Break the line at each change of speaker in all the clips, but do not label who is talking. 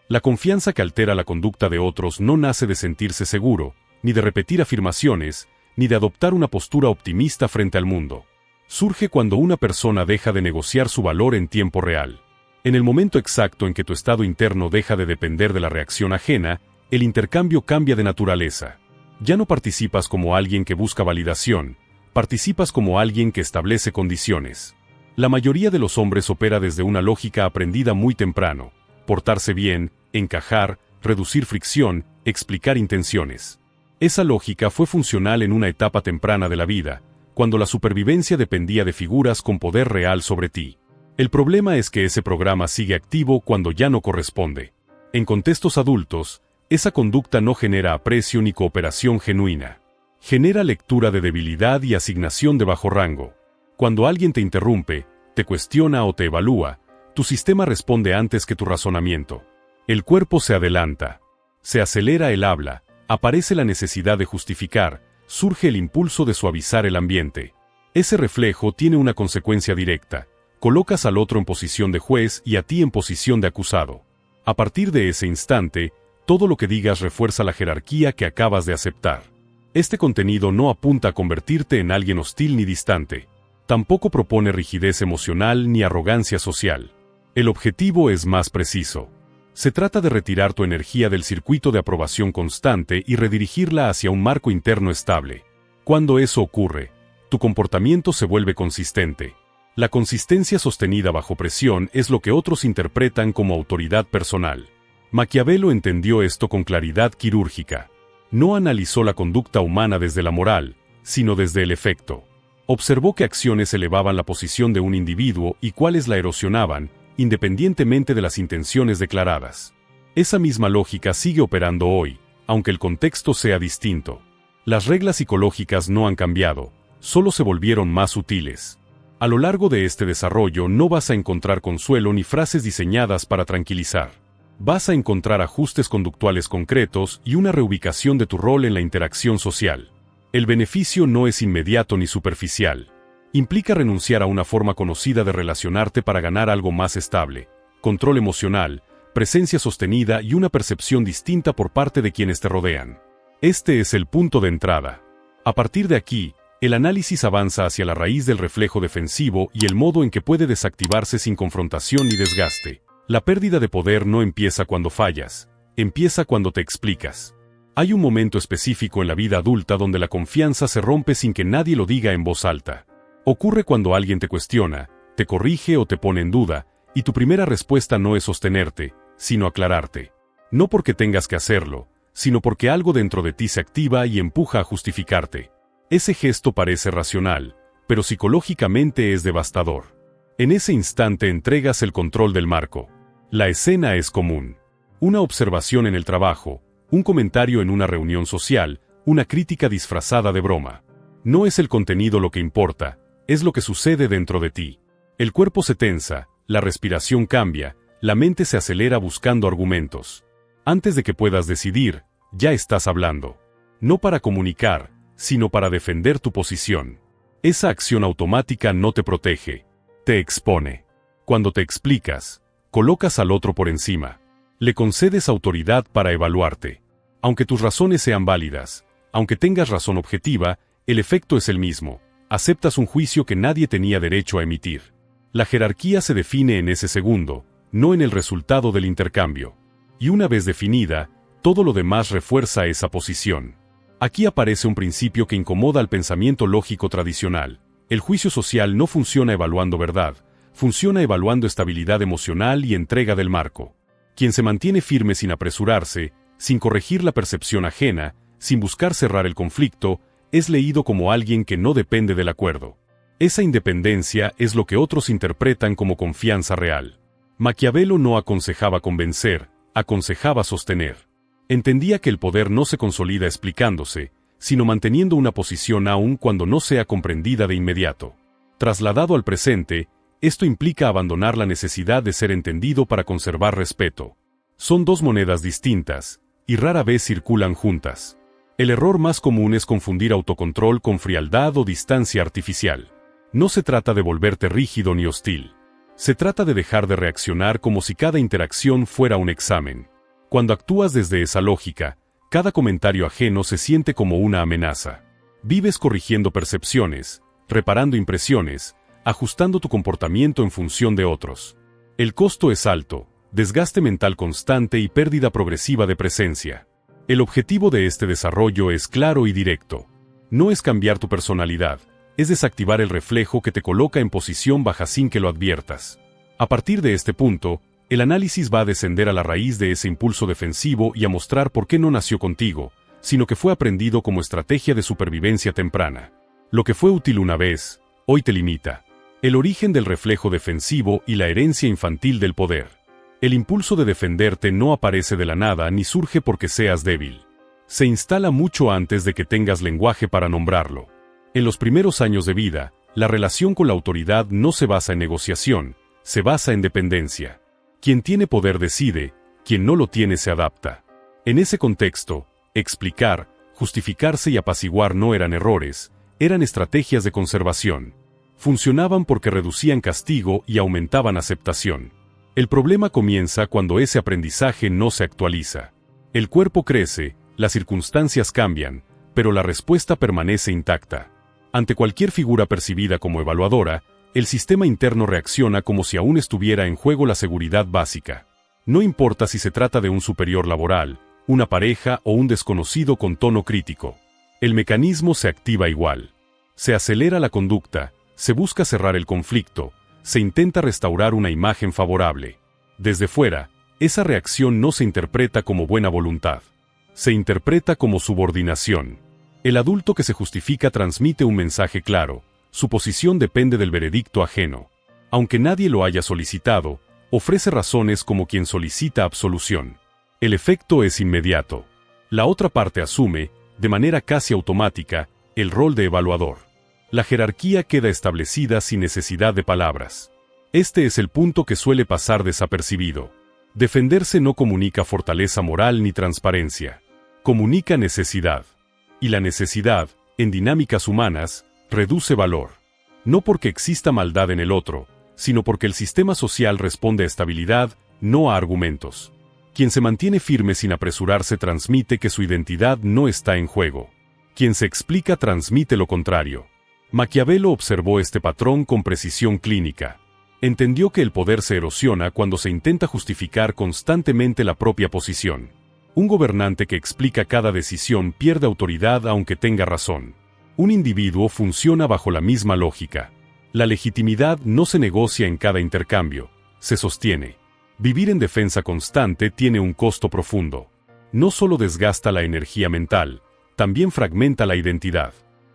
La confianza que altera la conducta de otros no nace de sentirse seguro, ni de repetir afirmaciones, ni de adoptar una postura optimista frente al mundo. Surge cuando una persona deja de negociar su valor en tiempo real. En el momento exacto en que tu estado interno deja de depender de la reacción ajena, el intercambio cambia de naturaleza. Ya no participas como alguien que busca validación, participas como alguien que establece condiciones. La mayoría de los hombres opera desde una lógica aprendida muy temprano: portarse bien, encajar, reducir fricción, explicar intenciones. Esa lógica fue funcional en una etapa temprana de la vida, cuando la supervivencia dependía de figuras con poder real sobre ti. El problema es que ese programa sigue activo cuando ya no corresponde. En contextos adultos, esa conducta no genera aprecio ni cooperación genuina. Genera lectura de debilidad y asignación de bajo rango. Cuando alguien te interrumpe, te cuestiona o te evalúa, tu sistema responde antes que tu razonamiento. El cuerpo se adelanta. Se acelera el habla, aparece la necesidad de justificar, surge el impulso de suavizar el ambiente. Ese reflejo tiene una consecuencia directa: colocas al otro en posición de juez y a ti en posición de acusado. A partir de ese instante, todo lo que digas refuerza la jerarquía que acabas de aceptar. Este contenido no apunta a convertirte en alguien hostil ni distante. Tampoco propone rigidez emocional ni arrogancia social. El objetivo es más preciso. Se trata de retirar tu energía del circuito de aprobación constante y redirigirla hacia un marco interno estable. Cuando eso ocurre, tu comportamiento se vuelve consistente. La consistencia sostenida bajo presión es lo que otros interpretan como autoridad personal. Maquiavelo entendió esto con claridad quirúrgica. No analizó la conducta humana desde la moral, sino desde el efecto. Observó qué acciones elevaban la posición de un individuo y cuáles la erosionaban, independientemente de las intenciones declaradas. Esa misma lógica sigue operando hoy, aunque el contexto sea distinto. Las reglas psicológicas no han cambiado, solo se volvieron más sutiles. A lo largo de este desarrollo no vas a encontrar consuelo ni frases diseñadas para tranquilizar. Vas a encontrar ajustes conductuales concretos y una reubicación de tu rol en la interacción social. El beneficio no es inmediato ni superficial. Implica renunciar a una forma conocida de relacionarte para ganar algo más estable: control emocional, presencia sostenida y una percepción distinta por parte de quienes te rodean. Este es el punto de entrada. A partir de aquí, el análisis avanza hacia la raíz del reflejo defensivo y el modo en que puede desactivarse sin confrontación ni desgaste. La pérdida de poder no empieza cuando fallas, empieza cuando te explicas. Hay un momento específico en la vida adulta donde la confianza se rompe sin que nadie lo diga en voz alta. Ocurre cuando alguien te cuestiona, te corrige o te pone en duda, y tu primera respuesta no es sostenerte, sino aclararte. No porque tengas que hacerlo, sino porque algo dentro de ti se activa y empuja a justificarte. Ese gesto parece racional, pero psicológicamente es devastador. En ese instante entregas el control del marco. La escena es común. Una observación en el trabajo, un comentario en una reunión social, una crítica disfrazada de broma. No es el contenido lo que importa, es lo que sucede dentro de ti. El cuerpo se tensa, la respiración cambia, la mente se acelera buscando argumentos. Antes de que puedas decidir, ya estás hablando. No para comunicar, sino para defender tu posición. Esa acción automática no te protege, te expone. Cuando te explicas, colocas al otro por encima. Le concedes autoridad para evaluarte. Aunque tus razones sean válidas, aunque tengas razón objetiva, el efecto es el mismo. Aceptas un juicio que nadie tenía derecho a emitir. La jerarquía se define en ese segundo, no en el resultado del intercambio. Y una vez definida, todo lo demás refuerza esa posición. Aquí aparece un principio que incomoda al pensamiento lógico tradicional. El juicio social no funciona evaluando verdad, funciona evaluando estabilidad emocional y entrega del marco. Quien se mantiene firme sin apresurarse, sin corregir la percepción ajena, sin buscar cerrar el conflicto, es leído como alguien que no depende del acuerdo. Esa independencia es lo que otros interpretan como confianza real. Maquiavelo no aconsejaba convencer, aconsejaba sostener. Entendía que el poder no se consolida explicándose, sino manteniendo una posición aun cuando no sea comprendida de inmediato. Trasladado al presente, esto implica abandonar la necesidad de ser entendido para conservar respeto. Son dos monedas distintas, y rara vez circulan juntas. El error más común es confundir autocontrol con frialdad o distancia artificial. No se trata de volverte rígido ni hostil. Se trata de dejar de reaccionar como si cada interacción fuera un examen. Cuando actúas desde esa lógica, cada comentario ajeno se siente como una amenaza. Vives corrigiendo percepciones, reparando impresiones, ajustando tu comportamiento en función de otros. El costo es alto, desgaste mental constante y pérdida progresiva de presencia. El objetivo de este desarrollo es claro y directo. No es cambiar tu personalidad, es desactivar el reflejo que te coloca en posición baja sin que lo adviertas. A partir de este punto, el análisis va a descender a la raíz de ese impulso defensivo y a mostrar por qué no nació contigo, sino que fue aprendido como estrategia de supervivencia temprana. Lo que fue útil una vez, hoy te limita. El origen del reflejo defensivo y la herencia infantil del poder. El impulso de defenderte no aparece de la nada ni surge porque seas débil. Se instala mucho antes de que tengas lenguaje para nombrarlo. En los primeros años de vida, la relación con la autoridad no se basa en negociación, se basa en dependencia. Quien tiene poder decide, quien no lo tiene se adapta. En ese contexto, explicar, justificarse y apaciguar no eran errores, eran estrategias de conservación. Funcionaban porque reducían castigo y aumentaban aceptación. El problema comienza cuando ese aprendizaje no se actualiza. El cuerpo crece, las circunstancias cambian, pero la respuesta permanece intacta. Ante cualquier figura percibida como evaluadora, el sistema interno reacciona como si aún estuviera en juego la seguridad básica. No importa si se trata de un superior laboral, una pareja o un desconocido con tono crítico. El mecanismo se activa igual. Se acelera la conducta, se busca cerrar el conflicto, se intenta restaurar una imagen favorable. Desde fuera, esa reacción no se interpreta como buena voluntad. Se interpreta como subordinación. El adulto que se justifica transmite un mensaje claro. Su posición depende del veredicto ajeno. Aunque nadie lo haya solicitado, ofrece razones como quien solicita absolución. El efecto es inmediato. La otra parte asume, de manera casi automática, el rol de evaluador. La jerarquía queda establecida sin necesidad de palabras. Este es el punto que suele pasar desapercibido. Defenderse no comunica fortaleza moral ni transparencia. Comunica necesidad. Y la necesidad, en dinámicas humanas, reduce valor. No porque exista maldad en el otro, sino porque el sistema social responde a estabilidad, no a argumentos. Quien se mantiene firme sin apresurarse transmite que su identidad no está en juego. Quien se explica transmite lo contrario. Maquiavelo observó este patrón con precisión clínica. Entendió que el poder se erosiona cuando se intenta justificar constantemente la propia posición. Un gobernante que explica cada decisión pierde autoridad aunque tenga razón. Un individuo funciona bajo la misma lógica. La legitimidad no se negocia en cada intercambio, se sostiene. Vivir en defensa constante tiene un costo profundo. No solo desgasta la energía mental, también fragmenta la identidad.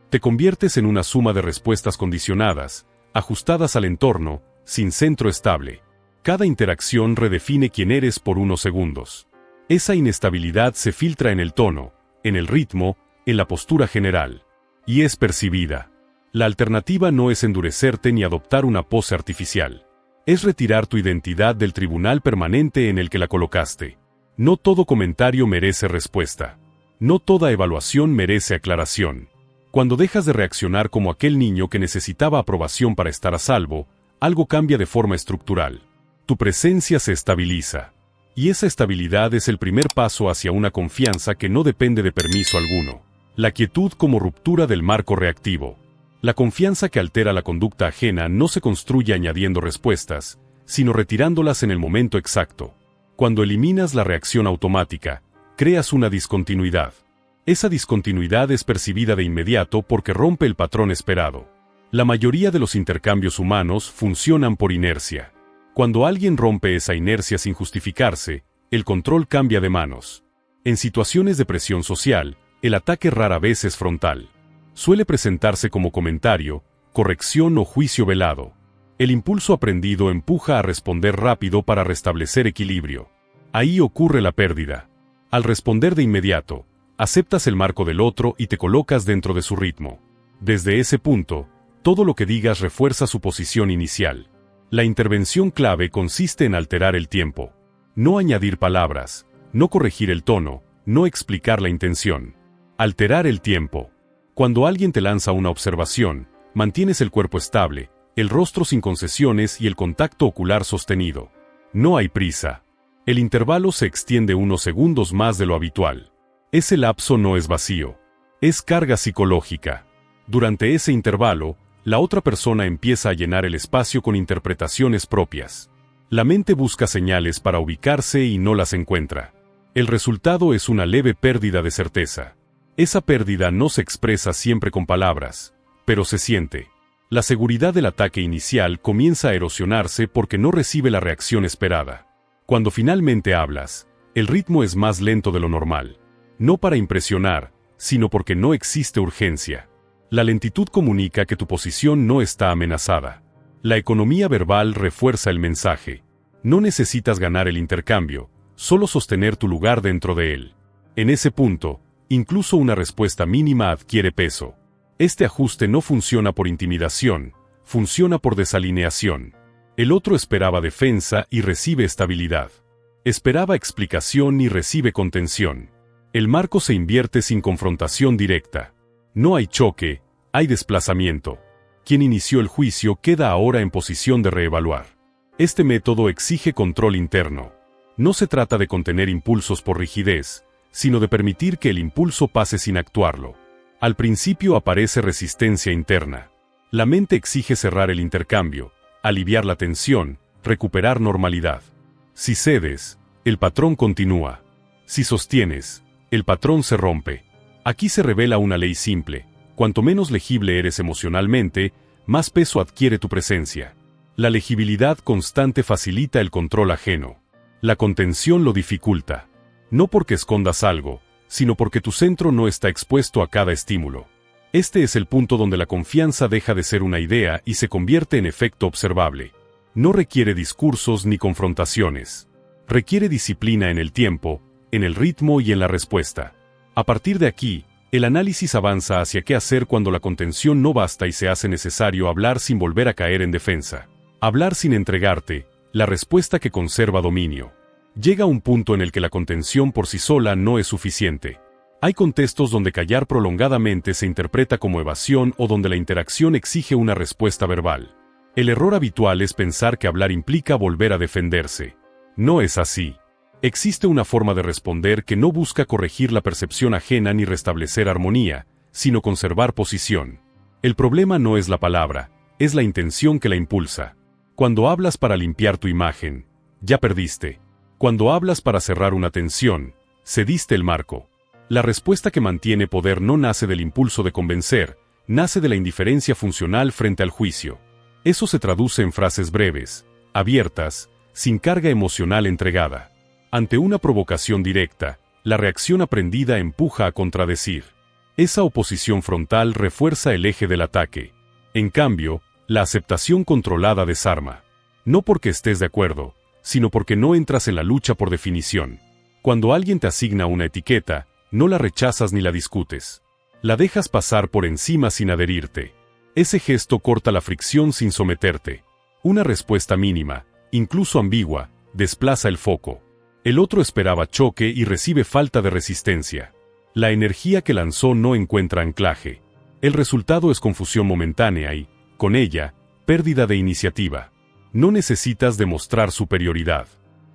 Te conviertes en una suma de respuestas condicionadas, ajustadas al entorno, sin centro estable. Cada interacción redefine quién eres por unos segundos. Esa inestabilidad se filtra en el tono, en el ritmo, en la postura general. Y es percibida. La alternativa no es endurecerte ni adoptar una pose artificial. Es retirar tu identidad del tribunal permanente en el que la colocaste. No todo comentario merece respuesta. No toda evaluación merece aclaración. Cuando dejas de reaccionar como aquel niño que necesitaba aprobación para estar a salvo, algo cambia de forma estructural. Tu presencia se estabiliza. Y esa estabilidad es el primer paso hacia una confianza que no depende de permiso alguno. La quietud como ruptura del marco reactivo. La confianza que altera la conducta ajena no se construye añadiendo respuestas, sino retirándolas en el momento exacto. Cuando eliminas la reacción automática, creas una discontinuidad. Esa discontinuidad es percibida de inmediato porque rompe el patrón esperado. La mayoría de los intercambios humanos funcionan por inercia. Cuando alguien rompe esa inercia sin justificarse, el control cambia de manos. En situaciones de presión social, el ataque rara vez es frontal. Suele presentarse como comentario, corrección o juicio velado. El impulso aprendido empuja a responder rápido para restablecer equilibrio. Ahí ocurre la pérdida. Al responder de inmediato, aceptas el marco del otro y te colocas dentro de su ritmo. Desde ese punto, todo lo que digas refuerza su posición inicial. La intervención clave consiste en alterar el tiempo. No añadir palabras, no corregir el tono, no explicar la intención. Alterar el tiempo. Cuando alguien te lanza una observación, mantienes el cuerpo estable, el rostro sin concesiones y el contacto ocular sostenido. No hay prisa. El intervalo se extiende unos segundos más de lo habitual. Ese lapso no es vacío. Es carga psicológica. Durante ese intervalo, la otra persona empieza a llenar el espacio con interpretaciones propias. La mente busca señales para ubicarse y no las encuentra. El resultado es una leve pérdida de certeza. Esa pérdida no se expresa siempre con palabras, pero se siente. La seguridad del ataque inicial comienza a erosionarse porque no recibe la reacción esperada. Cuando finalmente hablas, el ritmo es más lento de lo normal. No para impresionar, sino porque no existe urgencia. La lentitud comunica que tu posición no está amenazada. La economía verbal refuerza el mensaje. No necesitas ganar el intercambio, solo sostener tu lugar dentro de él. En ese punto, incluso una respuesta mínima adquiere peso. Este ajuste no funciona por intimidación, funciona por desalineación. El otro esperaba defensa y recibe estabilidad. Esperaba explicación y recibe contención. El marco se invierte sin confrontación directa. No hay choque, hay desplazamiento. Quien inició el juicio queda ahora en posición de reevaluar. Este método exige control interno. No se trata de contener impulsos por rigidez, sino de permitir que el impulso pase sin actuarlo. Al principio aparece resistencia interna. La mente exige cerrar el intercambio, aliviar la tensión, recuperar normalidad. Si cedes, el patrón continúa. Si sostienes, el patrón se rompe. Aquí se revela una ley simple: cuanto menos legible eres emocionalmente, más peso adquiere tu presencia. La legibilidad constante facilita el control ajeno. La contención lo dificulta. No porque escondas algo, sino porque tu centro no está expuesto a cada estímulo. Este es el punto donde la confianza deja de ser una idea y se convierte en efecto observable. No requiere discursos ni confrontaciones. Requiere disciplina en el tiempo, en el ritmo y en la respuesta. A partir de aquí, el análisis avanza hacia qué hacer cuando la contención no basta y se hace necesario hablar sin volver a caer en defensa. Hablar sin entregarte, la respuesta que conserva dominio. Llega un punto en el que la contención por sí sola no es suficiente. Hay contextos donde callar prolongadamente se interpreta como evasión o donde la interacción exige una respuesta verbal. El error habitual es pensar que hablar implica volver a defenderse. No es así. Existe una forma de responder que no busca corregir la percepción ajena ni restablecer armonía, sino conservar posición. El problema no es la palabra, es la intención que la impulsa. Cuando hablas para limpiar tu imagen, ya perdiste. Cuando hablas para cerrar una tensión, cediste el marco. La respuesta que mantiene poder no nace del impulso de convencer, nace de la indiferencia funcional frente al juicio. Eso se traduce en frases breves, abiertas, sin carga emocional entregada. Ante una provocación directa, la reacción aprendida empuja a contradecir. Esa oposición frontal refuerza el eje del ataque. En cambio, la aceptación controlada desarma. No porque estés de acuerdo, sino porque no entras en la lucha por definición. Cuando alguien te asigna una etiqueta, no la rechazas ni la discutes. La dejas pasar por encima sin adherirte. Ese gesto corta la fricción sin someterte. Una respuesta mínima, incluso ambigua, desplaza el foco. El otro esperaba choque y recibe falta de resistencia. La energía que lanzó no encuentra anclaje. El resultado es confusión momentánea y, con ella, pérdida de iniciativa. No necesitas demostrar superioridad.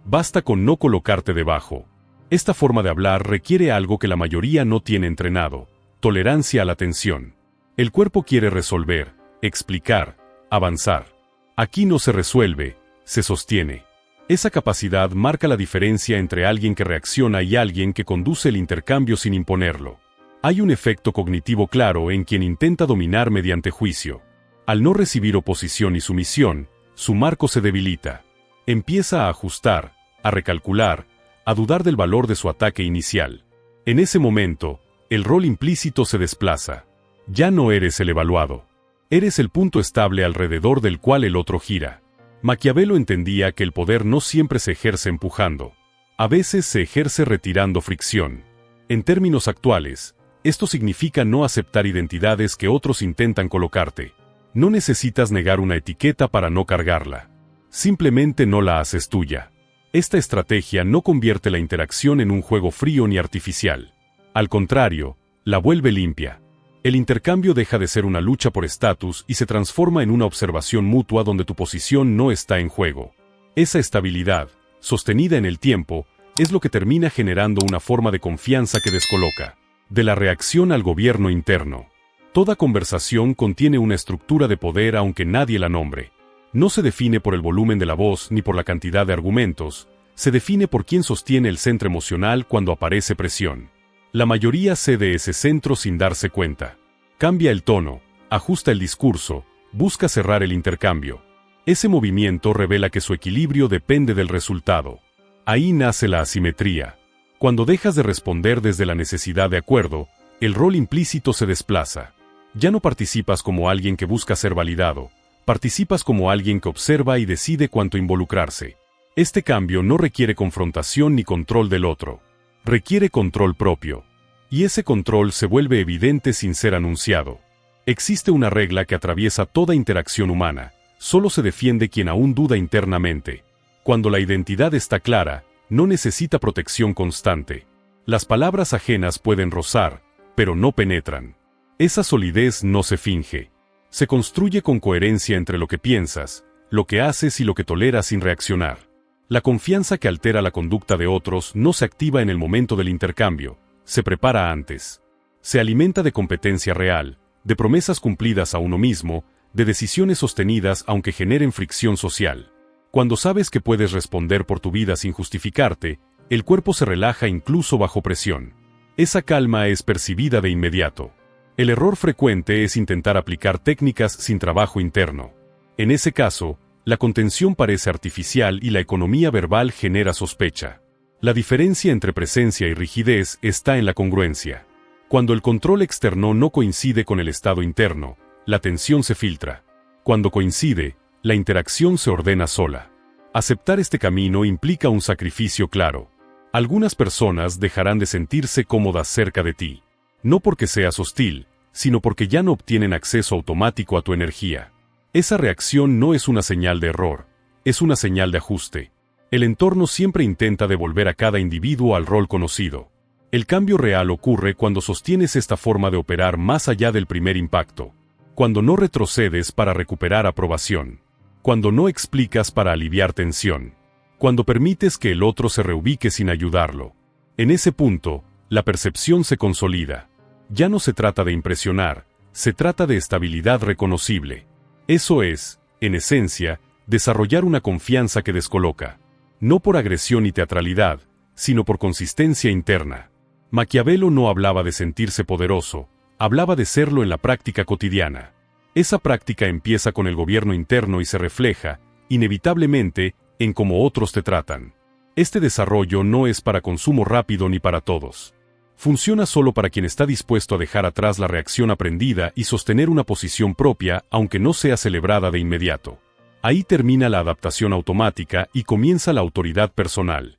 Basta con no colocarte debajo. Esta forma de hablar requiere algo que la mayoría no tiene entrenado: tolerancia a la tensión. El cuerpo quiere resolver, explicar, avanzar. Aquí no se resuelve, se sostiene. Esa capacidad marca la diferencia entre alguien que reacciona y alguien que conduce el intercambio sin imponerlo. Hay un efecto cognitivo claro en quien intenta dominar mediante juicio. Al no recibir oposición y sumisión, su marco se debilita. Empieza a ajustar, a recalcular, a dudar del valor de su ataque inicial. En ese momento, el rol implícito se desplaza. Ya no eres el evaluado. Eres el punto estable alrededor del cual el otro gira. Maquiavelo entendía que el poder no siempre se ejerce empujando. A veces se ejerce retirando fricción. En términos actuales, esto significa no aceptar identidades que otros intentan colocarte. No necesitas negar una etiqueta para no cargarla. Simplemente no la haces tuya. Esta estrategia no convierte la interacción en un juego frío ni artificial. Al contrario, la vuelve limpia. El intercambio deja de ser una lucha por estatus y se transforma en una observación mutua donde tu posición no está en juego. Esa estabilidad, sostenida en el tiempo, es lo que termina generando una forma de confianza que descoloca. De la reacción al gobierno interno. Toda conversación contiene una estructura de poder aunque nadie la nombre. No se define por el volumen de la voz ni por la cantidad de argumentos, se define por quién sostiene el centro emocional cuando aparece presión. La mayoría cede ese centro sin darse cuenta. Cambia el tono, ajusta el discurso, busca cerrar el intercambio. Ese movimiento revela que su equilibrio depende del resultado. Ahí nace la asimetría. Cuando dejas de responder desde la necesidad de acuerdo, el rol implícito se desplaza. Ya no participas como alguien que busca ser validado, participas como alguien que observa y decide cuánto involucrarse. Este cambio no requiere confrontación ni control del otro. Requiere control propio. Y ese control se vuelve evidente sin ser anunciado. Existe una regla que atraviesa toda interacción humana. Solo se defiende quien aún duda internamente. Cuando la identidad está clara, no necesita protección constante. Las palabras ajenas pueden rozar, pero no penetran. Esa solidez no se finge. Se construye con coherencia entre lo que piensas, lo que haces y lo que toleras sin reaccionar. La confianza que altera la conducta de otros no se activa en el momento del intercambio, se prepara antes. Se alimenta de competencia real, de promesas cumplidas a uno mismo, de decisiones sostenidas aunque generen fricción social. Cuando sabes que puedes responder por tu vida sin justificarte, el cuerpo se relaja incluso bajo presión. Esa calma es percibida de inmediato. El error frecuente es intentar aplicar técnicas sin trabajo interno. En ese caso, la contención parece artificial y la economía verbal genera sospecha. La diferencia entre presencia y rigidez está en la congruencia. Cuando el control externo no coincide con el estado interno, la tensión se filtra. Cuando coincide, la interacción se ordena sola. Aceptar este camino implica un sacrificio claro. Algunas personas dejarán de sentirse cómodas cerca de ti. No porque seas hostil, sino porque ya no obtienen acceso automático a tu energía. Esa reacción no es una señal de error, es una señal de ajuste. El entorno siempre intenta devolver a cada individuo al rol conocido. El cambio real ocurre cuando sostienes esta forma de operar más allá del primer impacto. Cuando no retrocedes para recuperar aprobación. Cuando no explicas para aliviar tensión. Cuando permites que el otro se reubique sin ayudarlo. En ese punto, la percepción se consolida. Ya no se trata de impresionar, se trata de estabilidad reconocible. Eso es, en esencia, desarrollar una confianza que descoloca. No por agresión y teatralidad, sino por consistencia interna. Maquiavelo no hablaba de sentirse poderoso, hablaba de serlo en la práctica cotidiana. Esa práctica empieza con el gobierno interno y se refleja, inevitablemente, en cómo otros te tratan. Este desarrollo no es para consumo rápido ni para todos. Funciona solo para quien está dispuesto a dejar atrás la reacción aprendida y sostener una posición propia, aunque no sea celebrada de inmediato. Ahí termina la adaptación automática y comienza la autoridad personal.